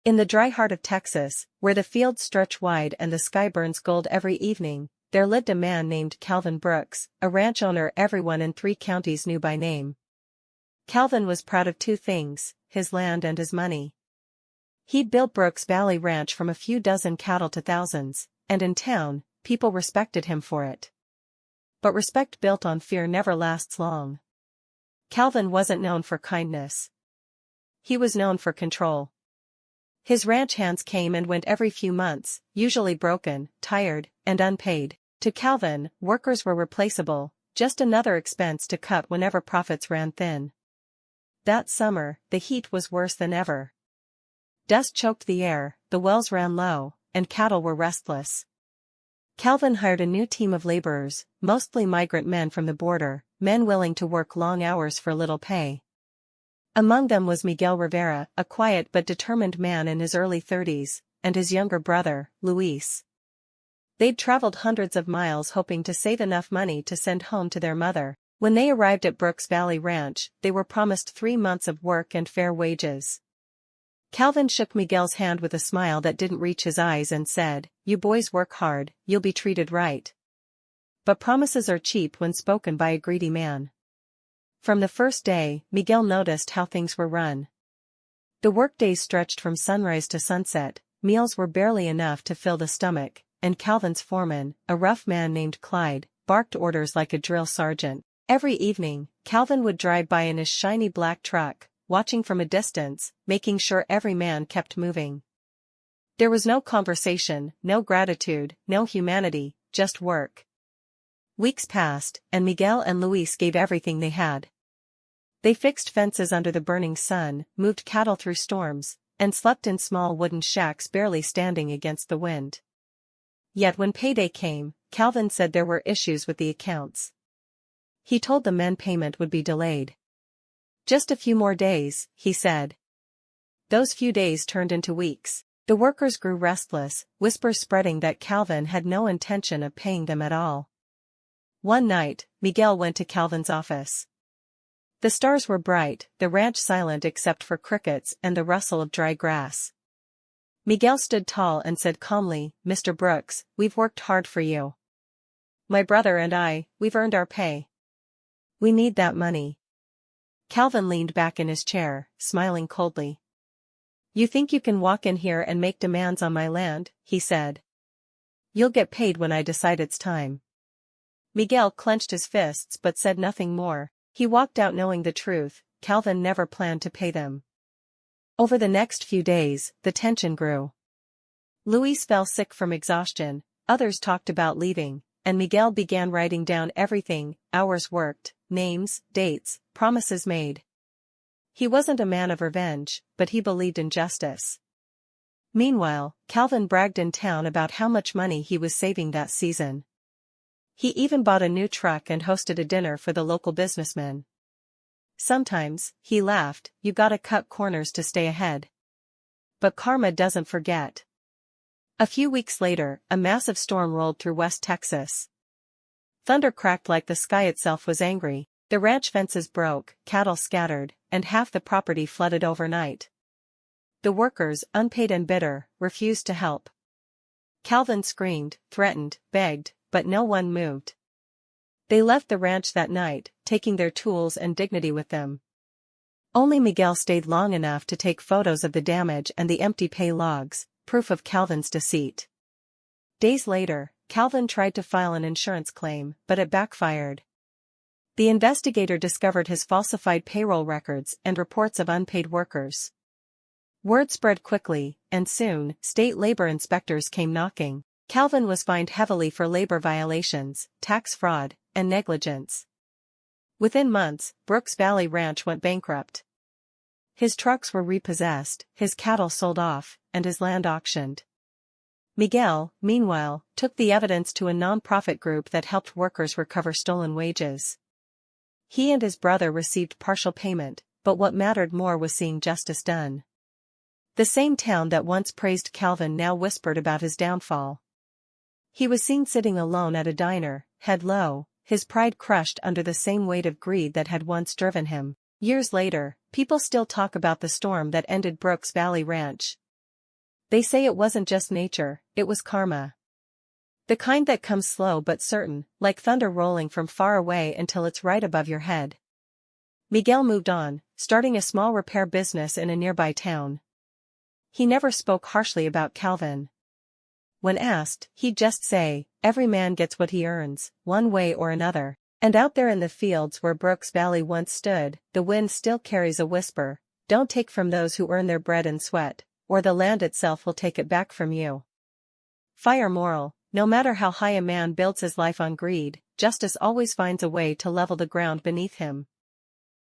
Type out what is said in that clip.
In the dry heart of Texas, where the fields stretch wide and the sky burns gold every evening, there lived a man named Calvin Brooks, a ranch owner everyone in 3 counties knew by name. Calvin was proud of 2 things, his land and his money. He'd built Brooks Valley Ranch from a few dozen cattle to thousands, and in town, people respected him for it. But respect built on fear never lasts long. Calvin wasn't known for kindness. He was known for control. His ranch hands came and went every few months, usually broken, tired, and unpaid. To Calvin, workers were replaceable, just another expense to cut whenever profits ran thin. That summer, the heat was worse than ever. Dust choked the air, the wells ran low, and cattle were restless. Calvin hired a new team of laborers, mostly migrant men from the border, men willing to work long hours for little pay. Among them was Miguel Rivera, a quiet but determined man in his early 30s, and his younger brother, Luis. They'd traveled hundreds of miles hoping to save enough money to send home to their mother. When they arrived at Brooks Valley Ranch, they were promised 3 months of work and fair wages. Calvin shook Miguel's hand with a smile that didn't reach his eyes and said, "You boys work hard, you'll be treated right." But promises are cheap when spoken by a greedy man. From the first day, Miguel noticed how things were run. The workdays stretched from sunrise to sunset, meals were barely enough to fill the stomach, and Calvin's foreman, a rough man named Clyde, barked orders like a drill sergeant. Every evening, Calvin would drive by in his shiny black truck, watching from a distance, making sure every man kept moving. There was no conversation, no gratitude, no humanity, just work. Weeks passed, and Miguel and Luis gave everything they had. They fixed fences under the burning sun, moved cattle through storms, and slept in small wooden shacks barely standing against the wind. Yet when payday came, Calvin said there were issues with the accounts. He told the men payment would be delayed. "Just a few more days," he said. Those few days turned into weeks. The workers grew restless, whispers spreading that Calvin had no intention of paying them at all. One night, Miguel went to Calvin's office. The stars were bright, the ranch silent except for crickets and the rustle of dry grass. Miguel stood tall and said calmly, "Mr. Brooks, we've worked hard for you. My brother and I, we've earned our pay. We need that money." Calvin leaned back in his chair, smiling coldly. "You think you can walk in here and make demands on my land?" he said. "You'll get paid when I decide it's time." Miguel clenched his fists but said nothing more. He walked out knowing the truth, Calvin never planned to pay them. Over the next few days, the tension grew. Luis fell sick from exhaustion, others talked about leaving, and Miguel began writing down everything: hours worked, names, dates, promises made. He wasn't a man of revenge, but he believed in justice. Meanwhile, Calvin bragged in town about how much money he was saving that season. He even bought a new truck and hosted a dinner for the local businessmen. Sometimes, he laughed, you gotta cut corners to stay ahead. But karma doesn't forget. A few weeks later, a massive storm rolled through West Texas. Thunder cracked like the sky itself was angry, the ranch fences broke, cattle scattered, and half the property flooded overnight. The workers, unpaid and bitter, refused to help. Calvin screamed, threatened, begged, but no one moved. They left the ranch that night, taking their tools and dignity with them. Only Miguel stayed long enough to take photos of the damage and the empty pay logs, proof of Calvin's deceit. Days later, Calvin tried to file an insurance claim, but it backfired. The investigator discovered his falsified payroll records and reports of unpaid workers. Word spread quickly, and soon, state labor inspectors came knocking. Calvin was fined heavily for labor violations, tax fraud, and negligence. Within months, Brooks Valley Ranch went bankrupt. His trucks were repossessed, his cattle sold off, and his land auctioned. Miguel, meanwhile, took the evidence to a non-profit group that helped workers recover stolen wages. He and his brother received partial payment, but what mattered more was seeing justice done. The same town that once praised Calvin now whispered about his downfall. He was seen sitting alone at a diner, head low, his pride crushed under the same weight of greed that had once driven him. Years later, people still talk about the storm that ended Brooks Valley Ranch. They say it wasn't just nature, it was karma. The kind that comes slow but certain, like thunder rolling from far away until it's right above your head. Miguel moved on, starting a small repair business in a nearby town. He never spoke harshly about Calvin. When asked, he'd just say, "Every man gets what he earns, one way or another." And out there in the fields where Brooks Valley once stood, the wind still carries a whisper: "Don't take from those who earn their bread and sweat, or the land itself will take it back from you." Fire moral: no matter how high a man builds his life on greed, justice always finds a way to level the ground beneath him.